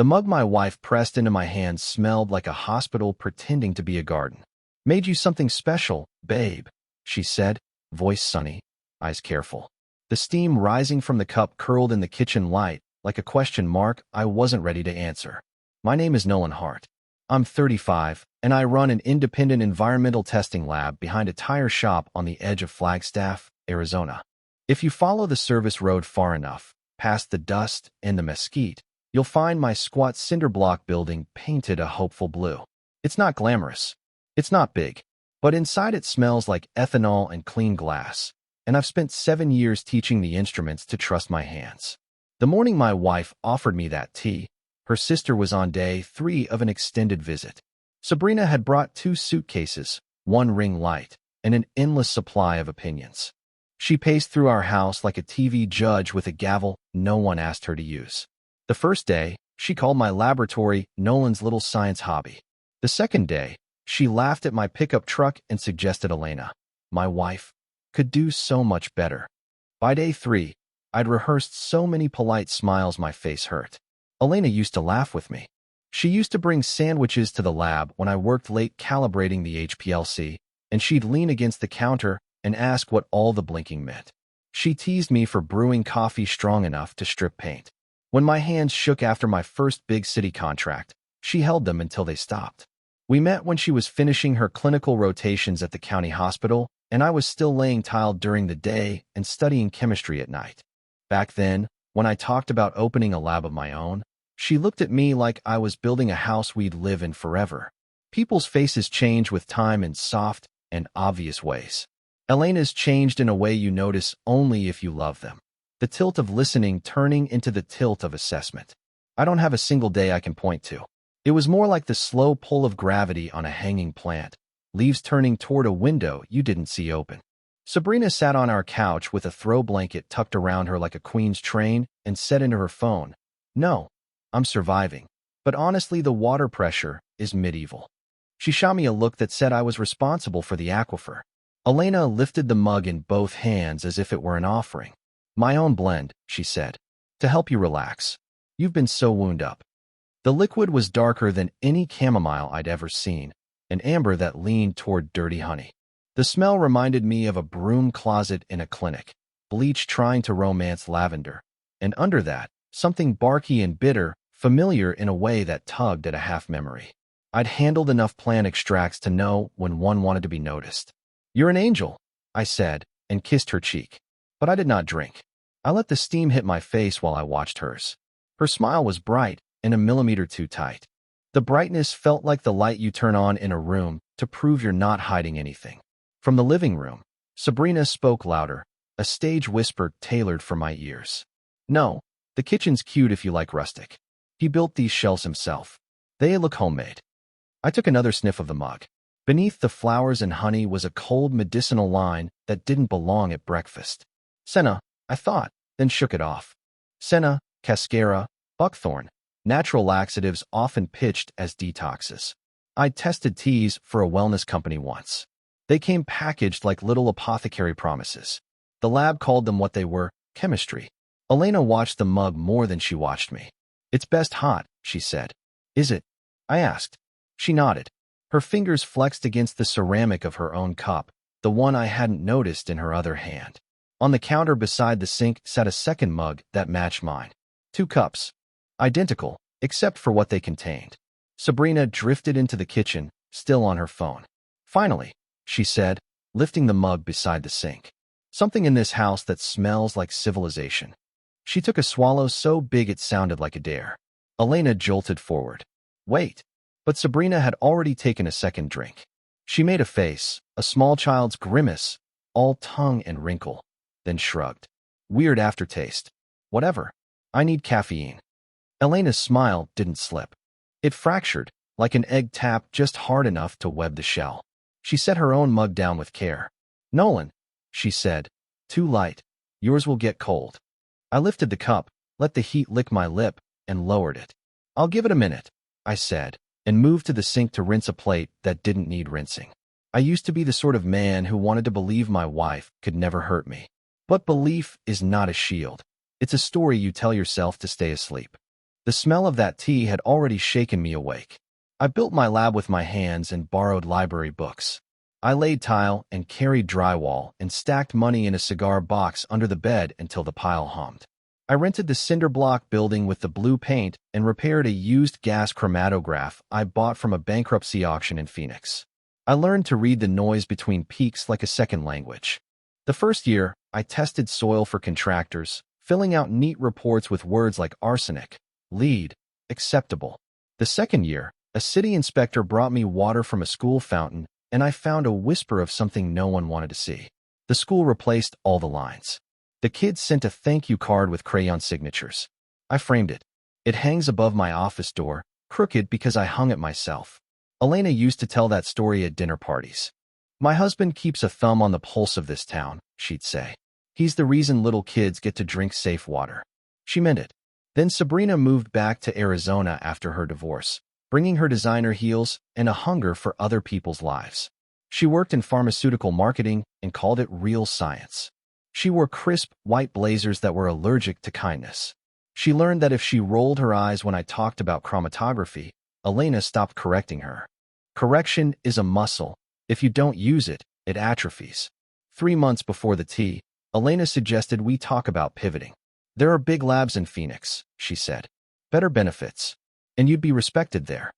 The mug my wife pressed into my hand smelled like a hospital pretending to be a garden. "Made you something special, babe," she said, voice sunny, eyes careful. The steam rising from the cup curled in the kitchen light like a question mark I wasn't ready to answer. "My name is Nolan Hart. I'm 35, and I run an independent environmental testing lab behind a tire shop on the edge of Flagstaff, Arizona. If you follow the service road far enough, past the dust and the mesquite, you'll find my squat cinder block building painted a hopeful blue. It's not glamorous. It's not big. But inside it smells like ethanol and clean glass, and I've spent 7 years teaching the instruments to trust my hands." The morning my wife offered me that tea, her sister was on day 3 of an extended visit. Sabrina had brought 2 suitcases, 1 ring light, and an endless supply of opinions. She paced through our house like a TV judge with a gavel no one asked her to use. The first day, she called my laboratory Nolan's little science hobby. The second day, she laughed at my pickup truck and suggested Elena, my wife, could do so much better. By day 3, I'd rehearsed so many polite smiles my face hurt. Elena used to laugh with me. She used to bring sandwiches to the lab when I worked late calibrating the HPLC, and she'd lean against the counter and ask what all the blinking meant. She teased me for brewing coffee strong enough to strip paint. When my hands shook after my first big city contract, she held them until they stopped. We met when she was finishing her clinical rotations at the county hospital, and I was still laying tile during the day and studying chemistry at night. Back then, when I talked about opening a lab of my own, she looked at me like I was building a house we'd live in forever. People's faces change with time in soft and obvious ways. Elena's changed in a way you notice only if you love them. The tilt of listening turning into the tilt of assessment. I don't have a single day I can point to. It was more like the slow pull of gravity on a hanging plant, leaves turning toward a window you didn't see open. Sabrina sat on our couch with a throw blanket tucked around her like a queen's train and said into her phone, "No, I'm surviving. But honestly, the water pressure is medieval." She shot me a look that said I was responsible for the aquifer. Elena lifted the mug in both hands as if it were an offering. "My own blend," she said, "to help you relax. You've been so wound up." The liquid was darker than any chamomile I'd ever seen, an amber that leaned toward dirty honey. The smell reminded me of a broom closet in a clinic, bleach trying to romance lavender, and under that, something barky and bitter, familiar in a way that tugged at a half-memory. I'd handled enough plant extracts to know when one wanted to be noticed. "You're an angel," I said, and kissed her cheek. But I did not drink. I let the steam hit my face while I watched hers. Her smile was bright and a millimeter too tight. The brightness felt like the light you turn on in a room to prove you're not hiding anything. From the living room, Sabrina spoke louder, a stage whisper tailored for my ears. "No, the kitchen's cute if you like rustic. He built these shelves himself. They look homemade." I took another sniff of the mug. Beneath the flowers and honey was a cold medicinal line that didn't belong at breakfast. Senna, I thought, then shook it off. Senna, cascara, buckthorn, natural laxatives often pitched as detoxes. I'd tested teas for a wellness company once. They came packaged like little apothecary promises. The lab called them what they were, chemistry. Elena watched the mug more than she watched me. "It's best hot," she said. "Is it?" I asked. She nodded. Her fingers flexed against the ceramic of her own cup, the one I hadn't noticed in her other hand. On the counter beside the sink sat a second mug that matched mine. 2 cups. Identical, except for what they contained. Sabrina drifted into the kitchen, still on her phone. "Finally," she said, lifting the mug beside the sink. "Something in this house that smells like civilization." She took a swallow so big it sounded like a dare. Elena jolted forward. "Wait." But Sabrina had already taken a second drink. She made a face, a small child's grimace, all tongue and wrinkle, then shrugged. "Weird aftertaste. Whatever. I need caffeine." Elena's smile didn't slip. It fractured, like an egg tapped just hard enough to web the shell. She set her own mug down with care. "Nolan," she said, "too light. Yours will get cold." I lifted the cup, let the heat lick my lip, and lowered it. "I'll give it a minute," I said, and moved to the sink to rinse a plate that didn't need rinsing. I used to be the sort of man who wanted to believe my wife could never hurt me. But belief is not a shield. It's a story you tell yourself to stay asleep. The smell of that tea had already shaken me awake. I built my lab with my hands and borrowed library books. I laid tile and carried drywall and stacked money in a cigar box under the bed until the pile hummed. I rented the cinder block building with the blue paint and repaired a used gas chromatograph I bought from a bankruptcy auction in Phoenix. I learned to read the noise between peaks like a second language. The first year, I tested soil for contractors, filling out neat reports with words like arsenic, lead, acceptable. The second year, a city inspector brought me water from a school fountain, and I found a whisper of something no one wanted to see. The school replaced all the lines. The kids sent a thank you card with crayon signatures. I framed it. It hangs above my office door, crooked because I hung it myself. Elena used to tell that story at dinner parties. My husband keeps a thumb on the pulse of this town, she'd say. He's the reason little kids get to drink safe water. She meant it. Then Sabrina moved back to Arizona after her divorce, bringing her designer heels and a hunger for other people's lives. She worked in pharmaceutical marketing and called it real science. She wore crisp, white blazers that were allergic to kindness. She learned that if she rolled her eyes when I talked about chromatography, Elena stopped correcting her. Correction is a muscle. If you don't use it, it atrophies. 3 months before the tea, Elena suggested we talk about pivoting. There are big labs in Phoenix, she said. Better benefits. And you'd be respected there.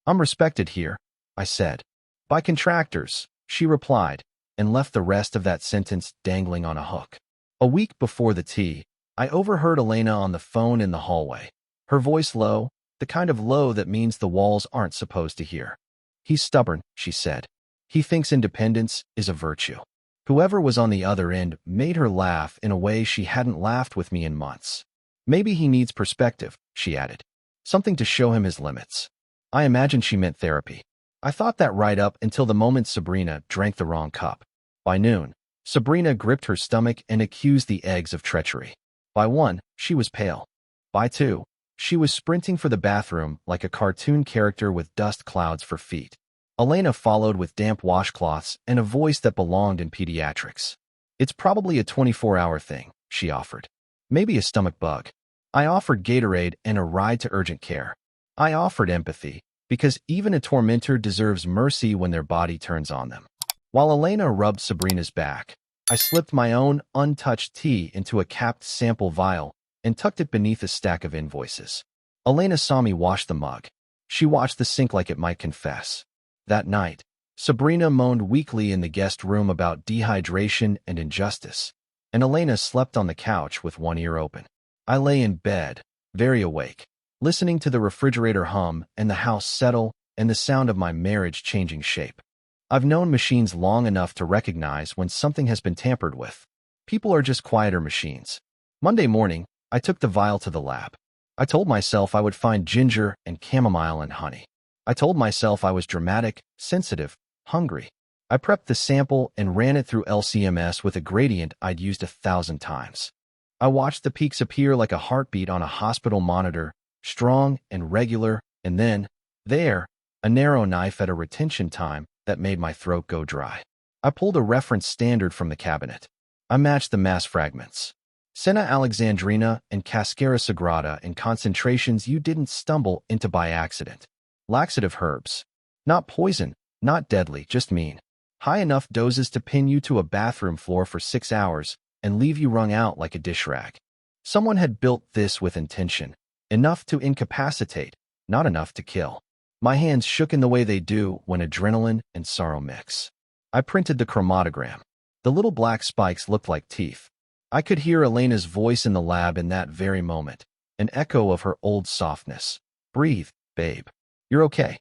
I'm respected here, I said. By contractors, she replied, and left the rest of that sentence dangling on a hook. A week before the tea, I overheard Elena on the phone in the hallway. Her voice low, the kind of low that means the walls aren't supposed to hear. He's stubborn, she said. He thinks independence is a virtue. Whoever was on the other end made her laugh in a way she hadn't laughed with me in months. Maybe he needs perspective, she added. Something to show him his limits. I imagined she meant therapy. I thought that right up until the moment Sabrina drank the wrong cup. By noon, Sabrina gripped her stomach and accused the eggs of treachery. By 1, she was pale. By 2, she was sprinting for the bathroom like a cartoon character with dust clouds for feet. Elena followed with damp washcloths and a voice that belonged in pediatrics. It's probably a 24-hour thing, she offered. Maybe a stomach bug. I offered Gatorade and a ride to urgent care. I offered empathy, because even a tormentor deserves mercy when their body turns on them. While Elena rubbed Sabrina's back, I slipped my own untouched tea into a capped sample vial and tucked it beneath a stack of invoices. Elena saw me wash the mug. She watched the sink like it might confess. That night, Sabrina moaned weakly in the guest room about dehydration and injustice, and Elena slept on the couch with one ear open. I lay in bed, very awake, listening to the refrigerator hum and the house settle and the sound of my marriage changing shape. I've known machines long enough to recognize when something has been tampered with. People are just quieter machines. Monday morning, I took the vial to the lab. I told myself I would find ginger and chamomile and honey. I told myself I was dramatic, sensitive, hungry. I prepped the sample and ran it through LCMS with a gradient I'd used 1,000 times. I watched the peaks appear like a heartbeat on a hospital monitor, strong and regular, and then, there, a narrow knife at a retention time that made my throat go dry. I pulled a reference standard from the cabinet. I matched the mass fragments. Senna Alexandrina and Cascara Sagrada in concentrations you didn't stumble into by accident. Laxative herbs. Not poison, not deadly, just mean. High enough doses to pin you to a bathroom floor for 6 hours and leave you wrung out like a dish rag. Someone had built this with intention. Enough to incapacitate, not enough to kill. My hands shook in the way they do when adrenaline and sorrow mix. I printed the chromatogram. The little black spikes looked like teeth. I could hear Elena's voice in the lab in that very moment, an echo of her old softness. Breathe, babe. You're okay.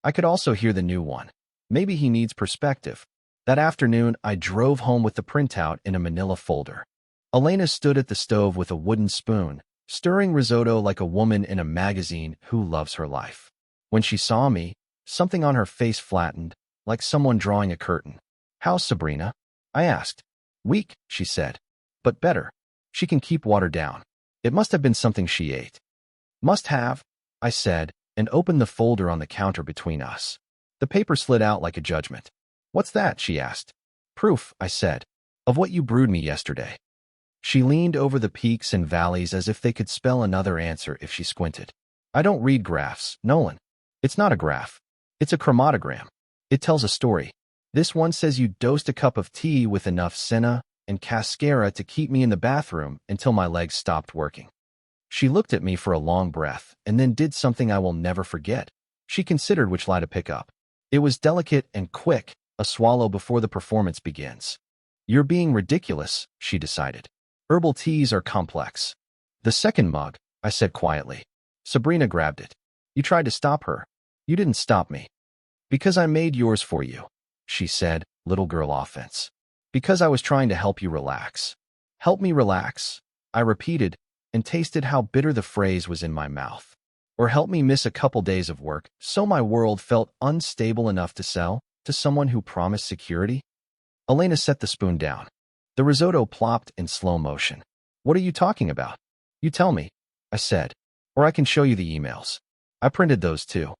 I could also hear the new one. Maybe he needs perspective. That afternoon, I drove home with the printout in a manila folder. Elena stood at the stove with a wooden spoon, stirring risotto like a woman in a magazine who loves her life. When she saw me, something on her face flattened, like someone drawing a curtain. "How's Sabrina?" I asked. "Weak," she said. "But better. She can keep water down. It must have been something she ate." "Must have," I said, and opened the folder on the counter between us. The paper slid out like a judgment. "What's that?" she asked. "Proof," I said, "of what you brewed me yesterday." She leaned over the peaks and valleys as if they could spell another answer if she squinted. I don't read graphs, Nolan. It's not a graph. It's a chromatogram. It tells a story. This one says you dosed a cup of tea with enough senna and cascara to keep me in the bathroom until my legs stopped working. She looked at me for a long breath and then did something I will never forget. She considered which lie to pick up. It was delicate and quick, a swallow before the performance begins. You're being ridiculous, she decided. Herbal teas are complex. The second mug, I said quietly. Sabrina grabbed it. You tried to stop her. You didn't stop me. Because I made yours for you, she said, little girl offense. Because I was trying to help you relax. Help me relax, I repeated, and tasted how bitter the phrase was in my mouth. Or help me miss a couple days of work so my world felt unstable enough to sell to someone who promised security? Elena set the spoon down. The risotto plopped in slow motion. What are you talking about? You tell me, I said, or I can show you the emails. I printed those too.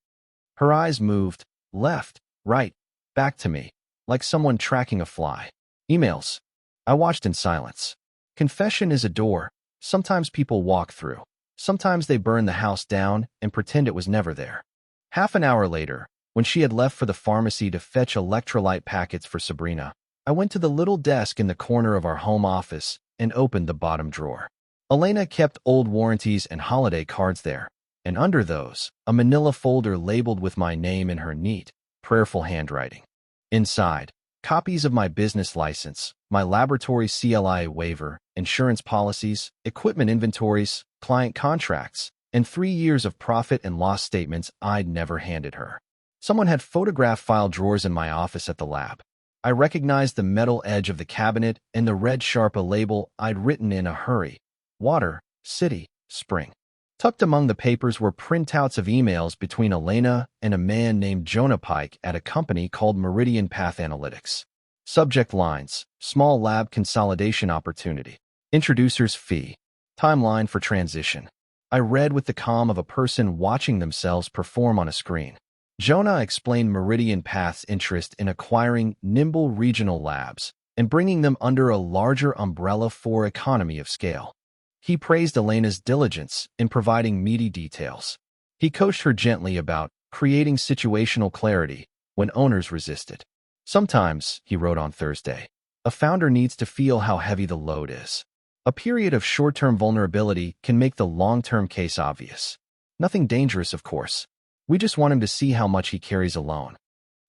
Her eyes moved, left, right, back to me, like someone tracking a fly. Emails. I watched in silence. Confession is a door. Sometimes people walk through. Sometimes they burn the house down and pretend it was never there. Half an hour later, when she had left for the pharmacy to fetch electrolyte packets for Sabrina, I went to the little desk in the corner of our home office and opened the bottom drawer. Elena kept old warranties and holiday cards there, and under those, a manila folder labeled with my name in her neat, prayerful handwriting. Inside, copies of my business license, my laboratory CLI waiver, insurance policies, equipment inventories, client contracts, and 3 years of profit and loss statements I'd never handed her. Someone had photographed file drawers in my office at the lab. I recognized the metal edge of the cabinet and the red Sharpa label I'd written in a hurry. Water, City, Spring. Tucked among the papers were printouts of emails between Elena and a man named Jonah Pike at a company called Meridian Path Analytics. Subject lines: small lab consolidation opportunity. Introducer's fee. Timeline for transition. I read with the calm of a person watching themselves perform on a screen. Jonah explained Meridian Path's interest in acquiring nimble regional labs and bringing them under a larger umbrella for economy of scale. He praised Elena's diligence in providing meaty details. He coached her gently about creating situational clarity when owners resisted. Sometimes, he wrote on Thursday, a founder needs to feel how heavy the load is. A period of short-term vulnerability can make the long-term case obvious. Nothing dangerous, of course. We just want him to see how much he carries alone.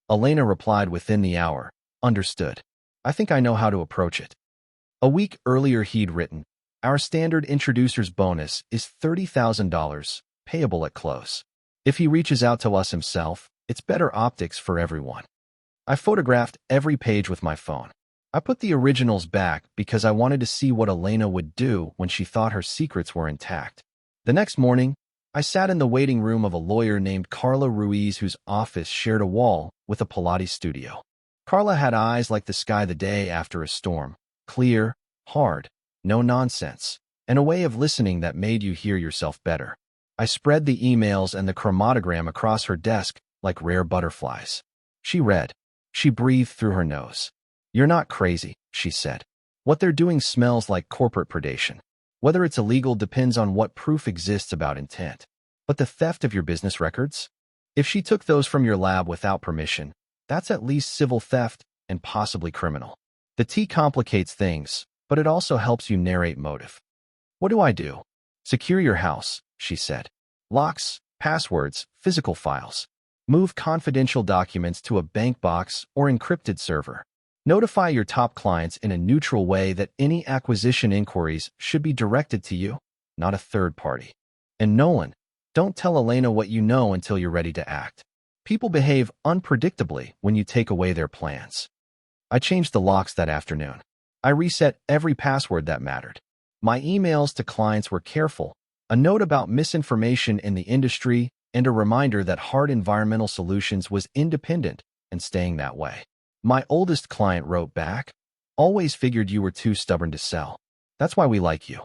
Elena replied within the hour, understood. I think I know how to approach it. A week earlier he'd written, our standard introducer's bonus is $30,000, payable at close. If he reaches out to us himself, it's better optics for everyone. I photographed every page with my phone. I put the originals back because I wanted to see what Elena would do when she thought her secrets were intact. The next morning, I sat in the waiting room of a lawyer named Carla Ruiz whose office shared a wall with a Pilates studio. Carla had eyes like the sky the day after a storm, clear, hard, no nonsense, and a way of listening that made you hear yourself better. I spread the emails and the chromatogram across her desk like rare butterflies. She read. She breathed through her nose. You're not crazy, she said. What they're doing smells like corporate predation. Whether it's illegal depends on what proof exists about intent. But the theft of your business records? If she took those from your lab without permission, that's at least civil theft and possibly criminal. The T complicates things, but it also helps you narrate motive. What do I do? Secure your house, she said. Locks, passwords, physical files. Move confidential documents to a bank box or encrypted server. Notify your top clients in a neutral way that any acquisition inquiries should be directed to you, not a third party. And Nolan, don't tell Elena what you know until you're ready to act. People behave unpredictably when you take away their plans. I changed the locks that afternoon. I reset every password that mattered. My emails to clients were careful, a note about misinformation in the industry, and a reminder that Hard Environmental Solutions was independent and staying that way. My oldest client wrote back, always figured you were too stubborn to sell. That's why we like you.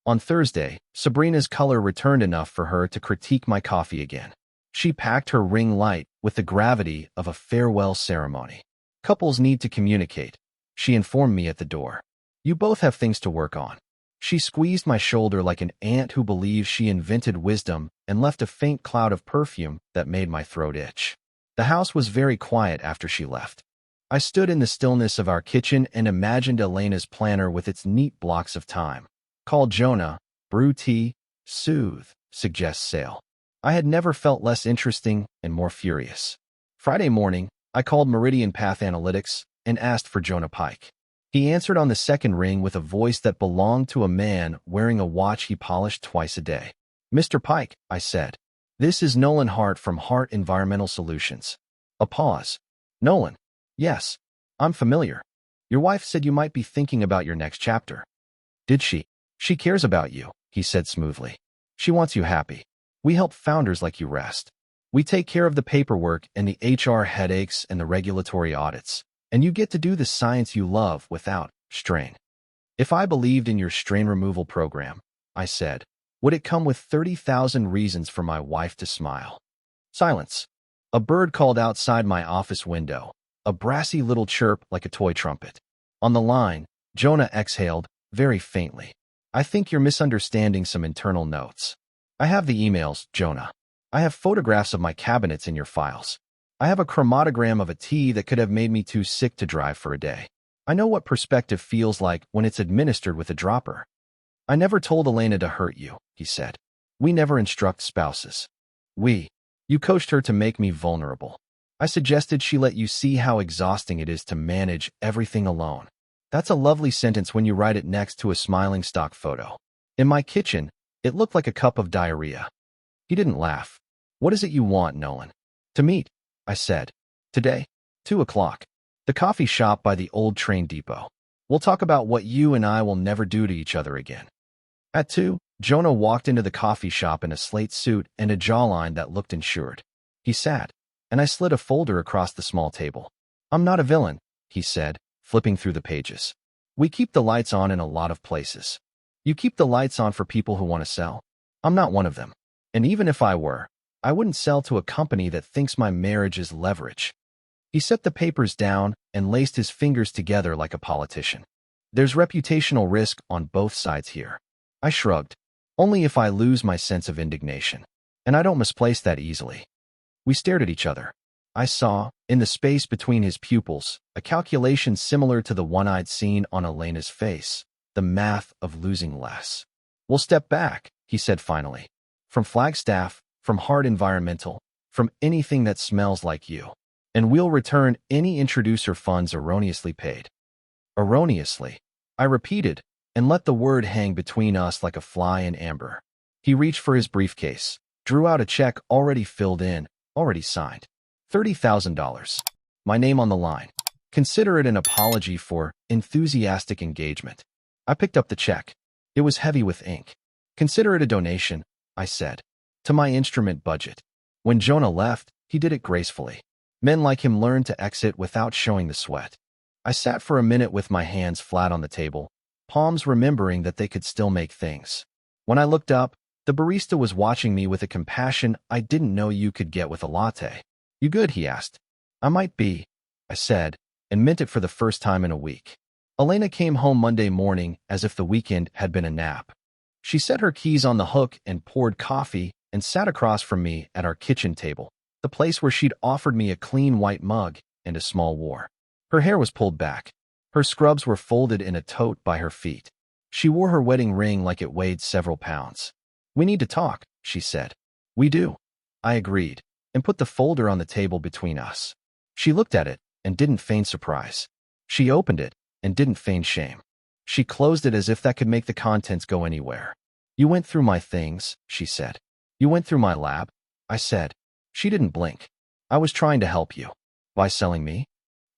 On Thursday, Sabrina's color returned enough for her to critique my coffee again. She packed her ring light with the gravity of a farewell ceremony. Couples need to communicate, she informed me at the door. You both have things to work on. She squeezed my shoulder like an ant who believes she invented wisdom and left a faint cloud of perfume that made my throat itch. The house was very quiet after she left. I stood in the stillness of our kitchen and imagined Elena's planner with its neat blocks of time. Call Jonah, brew tea, soothe, suggest Sale. I had never felt less interesting and more furious. Friday morning, I called Meridian Path Analytics and asked for Jonah Pike. He answered on the second ring with a voice that belonged to a man wearing a watch he polished twice a day. Mr. Pike, I said. This is Nolan Hart from Hart Environmental Solutions. A pause. Nolan. Yes, I'm familiar. Your wife said you might be thinking about your next chapter. Did she? She cares about you, he said smoothly. She wants you happy. We help founders like you rest. We take care of the paperwork and the HR headaches and the regulatory audits, and you get to do the science you love without strain. If I believed in your strain removal program, I said, would it come with 30,000 reasons for my wife to smile? Silence. A bird called outside my office window, a brassy little chirp like a toy trumpet. On the line, Jonah exhaled, very faintly. I think you're misunderstanding some internal notes. I have the emails, Jonah. I have photographs of my cabinets in your files. I have a chromatogram of a tea that could have made me too sick to drive for a day. I know what perspective feels like when it's administered with a dropper. I never told Elena to hurt you, he said. We never instruct spouses. You coached her to make me vulnerable. I suggested she let you see how exhausting it is to manage everything alone. That's a lovely sentence when you write it next to a smiling stock photo. In my kitchen, it looked like a cup of diarrhea. He didn't laugh. What is it you want, Nolan? To meet, I said. Today, 2 o'clock. The coffee shop by the old train depot. We'll talk about what you and I will never do to each other again. At 2, Jonah walked into the coffee shop in a slate suit and a jawline that looked insured. He sat, and I slid a folder across the small table. I'm not a villain, he said, flipping through the pages. We keep the lights on in a lot of places. You keep the lights on for people who want to sell. I'm not one of them. And even if I were, I wouldn't sell to a company that thinks my marriage is leverage. He set the papers down and laced his fingers together like a politician. There's reputational risk on both sides here. I shrugged. Only if I lose my sense of indignation. And I don't misplace that easily. We stared at each other. I saw, in the space between his pupils, a calculation similar to the one I'd seen on Elena's face, the math of losing less. We'll step back, he said finally. From Flagstaff, from Hart Environmental, from anything that smells like you. And we'll return any introducer funds erroneously paid. Erroneously, I repeated, and let the word hang between us like a fly in amber. He reached for his briefcase, drew out a check already filled in, already signed. $30,000. My name on the line. Consider it an apology for enthusiastic engagement. I picked up the check. It was heavy with ink. Consider it a donation, I said, to my instrument budget. When Jonah left, he did it gracefully. Men like him learn to exit without showing the sweat. I sat for a minute with my hands flat on the table, palms remembering that they could still make things. When I looked up, the barista was watching me with a compassion I didn't know you could get with a latte. You good? He asked. I might be, I said, and meant it for the first time in a week. Elena came home Monday morning as if the weekend had been a nap. She set her keys on the hook and poured coffee and sat across from me at our kitchen table, the place where she'd offered me a clean white mug and a small war. Her hair was pulled back. Her scrubs were folded in a tote by her feet. She wore her wedding ring like it weighed several pounds. We need to talk, she said. We do. I agreed, and put the folder on the table between us. She looked at it and didn't feign surprise. She opened it and didn't feign shame. She closed it as if that could make the contents go anywhere. You went through my things, she said. You went through my lab, I said. She didn't blink. I was trying to help you. By selling me?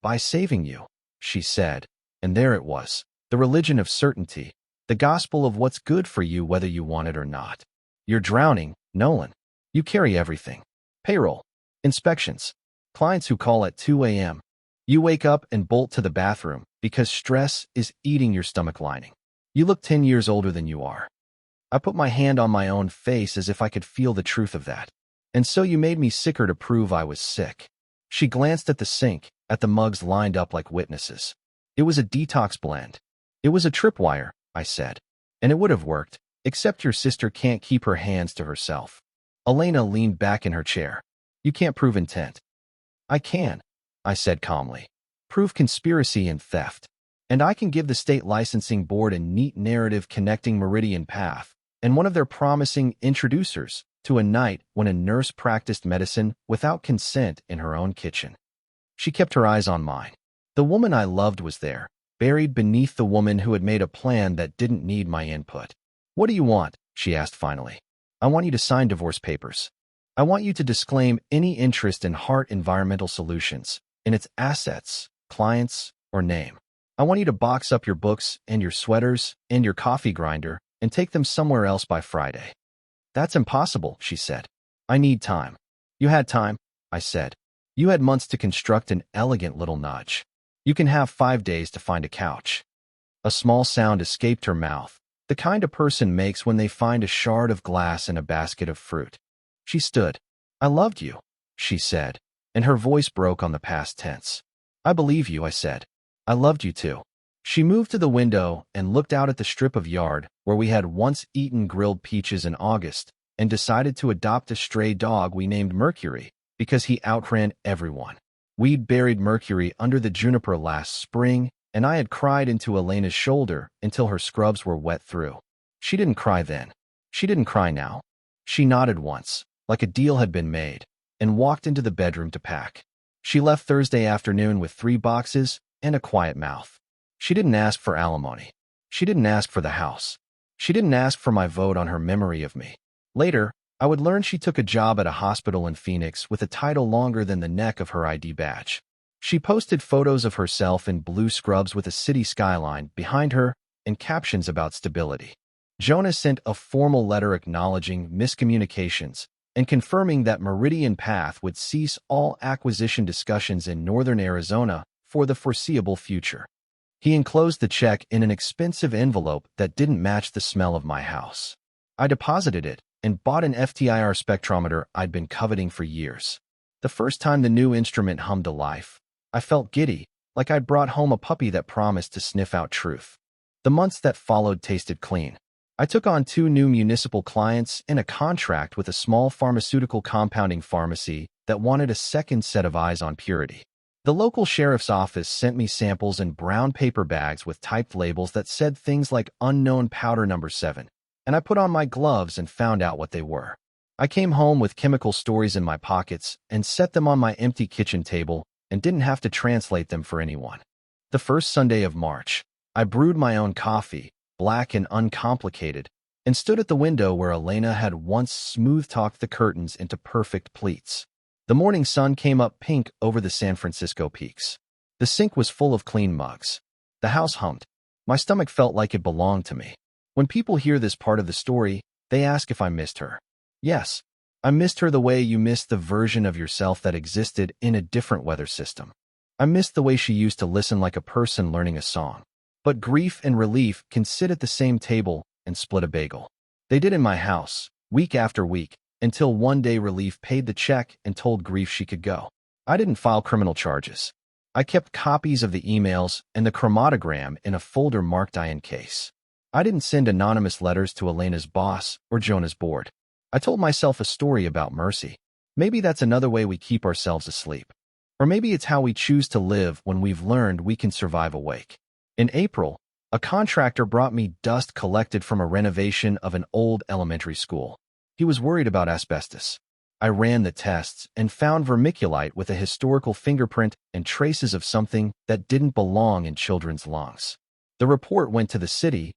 By saving you, she said. And there it was, the religion of certainty, the gospel of what's good for you whether you want it or not. You're drowning, Nolan. You carry everything. Payroll, inspections, clients who call at 2 a.m. You wake up and bolt to the bathroom because stress is eating your stomach lining. You look 10 years older than you are. I put my hand on my own face as if I could feel the truth of that. And so you made me sicker to prove I was sick. She glanced at the sink, at the mugs lined up like witnesses. It was a detox blend. It was a tripwire, I said. And it would have worked, except your sister can't keep her hands to herself. Elena leaned back in her chair. You can't prove intent. I can, I said calmly. Prove conspiracy and theft. And I can give the state licensing board a neat narrative connecting Meridian Path and one of their promising introducers to a night when a nurse practiced medicine without consent in her own kitchen. She kept her eyes on mine. The woman I loved was there, buried beneath the woman who had made a plan that didn't need my input. What do you want? She asked finally. I want you to sign divorce papers. I want you to disclaim any interest in Hart Environmental Solutions, in its assets, clients, or name. I want you to box up your books and your sweaters and your coffee grinder and take them somewhere else by Friday. That's impossible, she said. I need time. You had time, I said. You had months to construct an elegant little nudge. You can have 5 days to find a couch. A small sound escaped her mouth, the kind a person makes when they find a shard of glass in a basket of fruit. She stood. I loved you, she said, and her voice broke on the past tense. I believe you, I said. I loved you too. She moved to the window and looked out at the strip of yard where we had once eaten grilled peaches in August and decided to adopt a stray dog we named Mercury because he outran everyone. We'd buried Mercury under the juniper last spring, and I had cried into Elena's shoulder until her scrubs were wet through. She didn't cry then. She didn't cry now. She nodded once, like a deal had been made, and walked into the bedroom to pack. She left Thursday afternoon with 3 boxes and a quiet mouth. She didn't ask for alimony. She didn't ask for the house. She didn't ask for my vote on her memory of me. Later, I would learn she took a job at a hospital in Phoenix with a title longer than the neck of her ID badge. She posted photos of herself in blue scrubs with a city skyline behind her and captions about stability. Jonah sent a formal letter acknowledging miscommunications and confirming that Meridian Path would cease all acquisition discussions in northern Arizona for the foreseeable future. He enclosed the check in an expensive envelope that didn't match the smell of my house. I deposited it and bought an FTIR spectrometer I'd been coveting for years. The first time the new instrument hummed to life, I felt giddy, like I'd brought home a puppy that promised to sniff out truth. The months that followed tasted clean. I took on 2 new municipal clients and a contract with a small pharmaceutical compounding pharmacy that wanted a second set of eyes on purity. The local sheriff's office sent me samples in brown paper bags with typed labels that said things like unknown powder number 7, and I put on my gloves and found out what they were. I came home with chemical stories in my pockets and set them on my empty kitchen table and didn't have to translate them for anyone. The first Sunday of March, I brewed my own coffee, black and uncomplicated, and stood at the window where Elena had once smooth-talked the curtains into perfect pleats. The morning sun came up pink over the San Francisco peaks. The sink was full of clean mugs. The house hummed. My stomach felt like it belonged to me. When people hear this part of the story, they ask if I missed her. Yes, I missed her the way you missed the version of yourself that existed in a different weather system. I missed the way she used to listen like a person learning a song. But grief and relief can sit at the same table and split a bagel. They did in my house, week after week, until one day relief paid the check and told grief she could go. I didn't file criminal charges. I kept copies of the emails and the chromatogram in a folder marked I in case. I didn't send anonymous letters to Elena's boss or Jonah's board. I told myself a story about mercy. Maybe that's another way we keep ourselves asleep. Or maybe it's how we choose to live when we've learned we can survive awake. In April, a contractor brought me dust collected from a renovation of an old elementary school. He was worried about asbestos. I ran the tests and found vermiculite with a historical fingerprint and traces of something that didn't belong in children's lungs. The report went to the city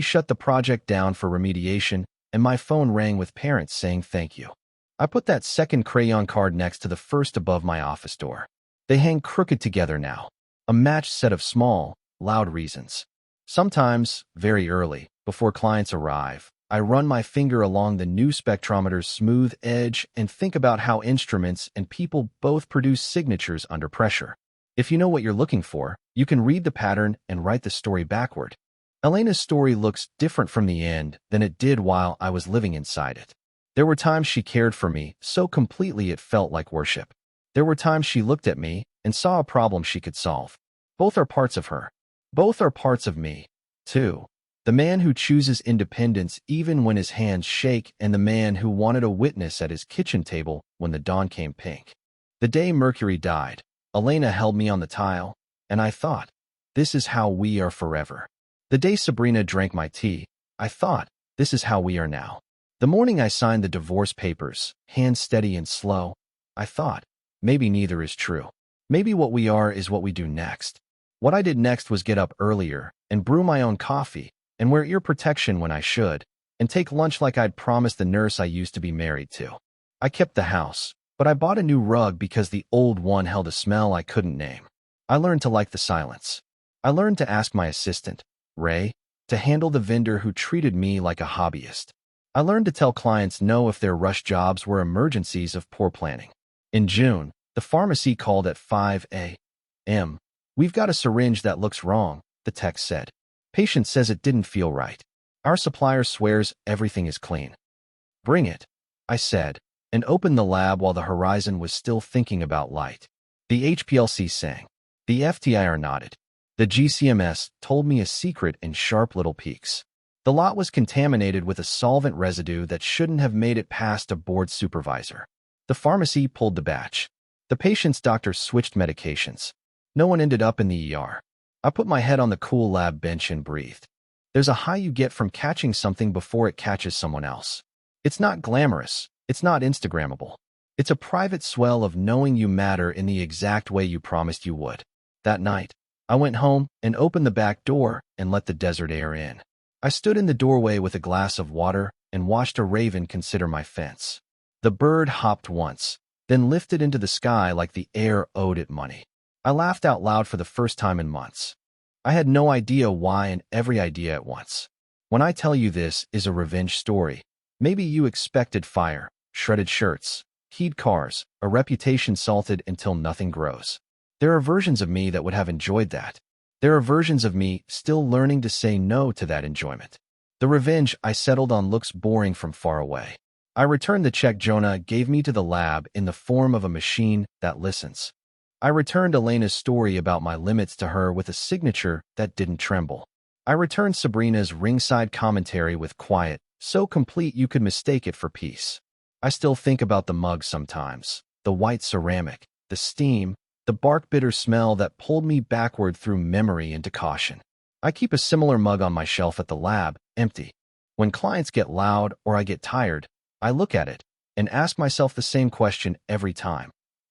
shut the project down for remediation, and my phone rang with parents saying thank you. I put that second crayon card next to the first above my office door. They hang crooked together now, a matched set of small, loud reasons. Sometimes, very early, before clients arrive, I run my finger along the new spectrometer's smooth edge and think about how instruments and people both produce signatures under pressure. If you know what you're looking for, you can read the pattern and write the story backward. Elena's story looks different from the end than it did while I was living inside it. There were times she cared for me so completely it felt like worship. There were times she looked at me and saw a problem she could solve. Both are parts of her. Both are parts of me, too. The man who chooses independence even when his hands shake, and the man who wanted a witness at his kitchen table when the dawn came pink. The day Mercury died, Elena held me on the tile, and I thought, this is how we are forever. The day Sabrina drank my tea, I thought, this is how we are now. The morning I signed the divorce papers, hands steady and slow, I thought, maybe neither is true. Maybe what we are is what we do next. What I did next was get up earlier and brew my own coffee and wear ear protection when I should and take lunch like I'd promised the nurse I used to be married to. I kept the house, but I bought a new rug because the old one held a smell I couldn't name. I learned to like the silence. I learned to ask my assistant, Ray, to handle the vendor who treated me like a hobbyist. I learned to tell clients no if their rush jobs were emergencies of poor planning. In June, the pharmacy called at 5 a.m. We've got a syringe that looks wrong, the text said. Patient says it didn't feel right. Our supplier swears everything is clean. Bring it, I said, and opened the lab while the horizon was still thinking about light. The HPLC sang. The FTIR nodded. The GCMS told me a secret in sharp little peaks. The lot was contaminated with a solvent residue that shouldn't have made it past a board supervisor. The pharmacy pulled the batch. The patient's doctor switched medications. No one ended up in the ER. I put my head on the cool lab bench and breathed. There's a high you get from catching something before it catches someone else. It's not glamorous. It's not Instagrammable. It's a private swell of knowing you matter in the exact way you promised you would. That night, I went home and opened the back door and let the desert air in. I stood in the doorway with a glass of water and watched a raven consider my fence. The bird hopped once, then lifted into the sky like the air owed it money. I laughed out loud for the first time in months. I had no idea why and every idea at once. When I tell you this is a revenge story, maybe you expected fire, shredded shirts, keyed cars, a reputation salted until nothing grows. There are versions of me that would have enjoyed that. There are versions of me still learning to say no to that enjoyment. The revenge I settled on looks boring from far away. I returned the check Jonah gave me to the lab in the form of a machine that listens. I returned Elena's story about my limits to her with a signature that didn't tremble. I returned Sabrina's ringside commentary with quiet, so complete you could mistake it for peace. I still think about the mug sometimes, the white ceramic, the steam, the bark bitter smell that pulled me backward through memory into caution. I keep a similar mug on my shelf at the lab, empty. When clients get loud or I get tired, I look at it and ask myself the same question every time.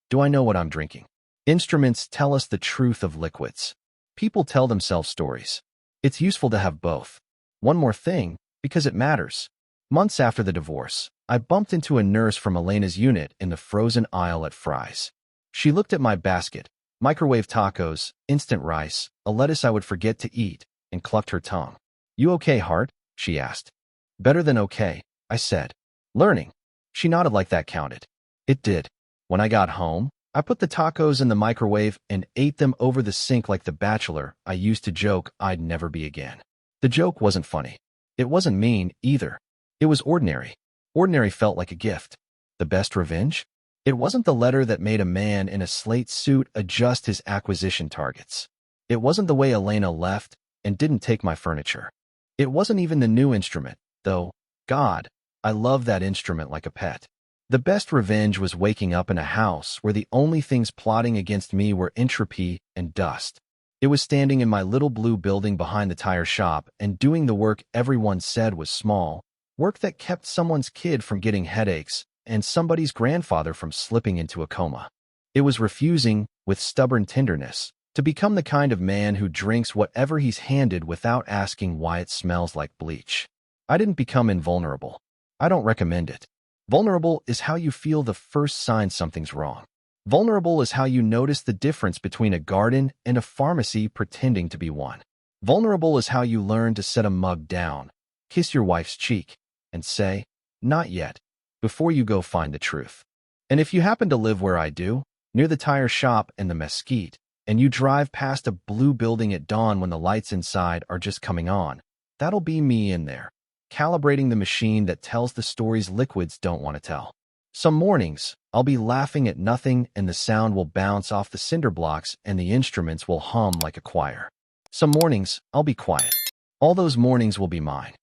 Do I know what I'm drinking? Instruments tell us the truth of liquids. People tell themselves stories. It's useful to have both. One more thing, because it matters. Months after the divorce, I bumped into a nurse from Elena's unit in the frozen aisle at Fry's. She looked at my basket, microwave tacos, instant rice, a lettuce I would forget to eat, and clucked her tongue. You okay, Hart? She asked. Better than okay, I said. Learning. She nodded like that counted. It did. When I got home, I put the tacos in the microwave and ate them over the sink like the bachelor I used to joke I'd never be again. The joke wasn't funny. It wasn't mean, either. It was ordinary. Ordinary felt like a gift. The best revenge? It wasn't the letter that made a man in a slate suit adjust his acquisition targets. It wasn't the way Elena left and didn't take my furniture. It wasn't even the new instrument, though, God, I love that instrument like a pet. The best revenge was waking up in a house where the only things plotting against me were entropy and dust. It was standing in my little blue building behind the tire shop and doing the work everyone said was small, work that kept someone's kid from getting headaches and somebody's grandfather from slipping into a coma. It was refusing, with stubborn tenderness, to become the kind of man who drinks whatever he's handed without asking why it smells like bleach. I didn't become invulnerable. I don't recommend it. Vulnerable is how you feel the first sign something's wrong. Vulnerable is how you notice the difference between a garden and a pharmacy pretending to be one. Vulnerable is how you learn to set a mug down, kiss your wife's cheek, and say, not yet, before you go find the truth. And if you happen to live where I do, near the tire shop and the mesquite, and you drive past a blue building at dawn when the lights inside are just coming on, that'll be me in there, calibrating the machine that tells the stories liquids don't want to tell. Some mornings, I'll be laughing at nothing and the sound will bounce off the cinder blocks and the instruments will hum like a choir. Some mornings, I'll be quiet. All those mornings will be mine.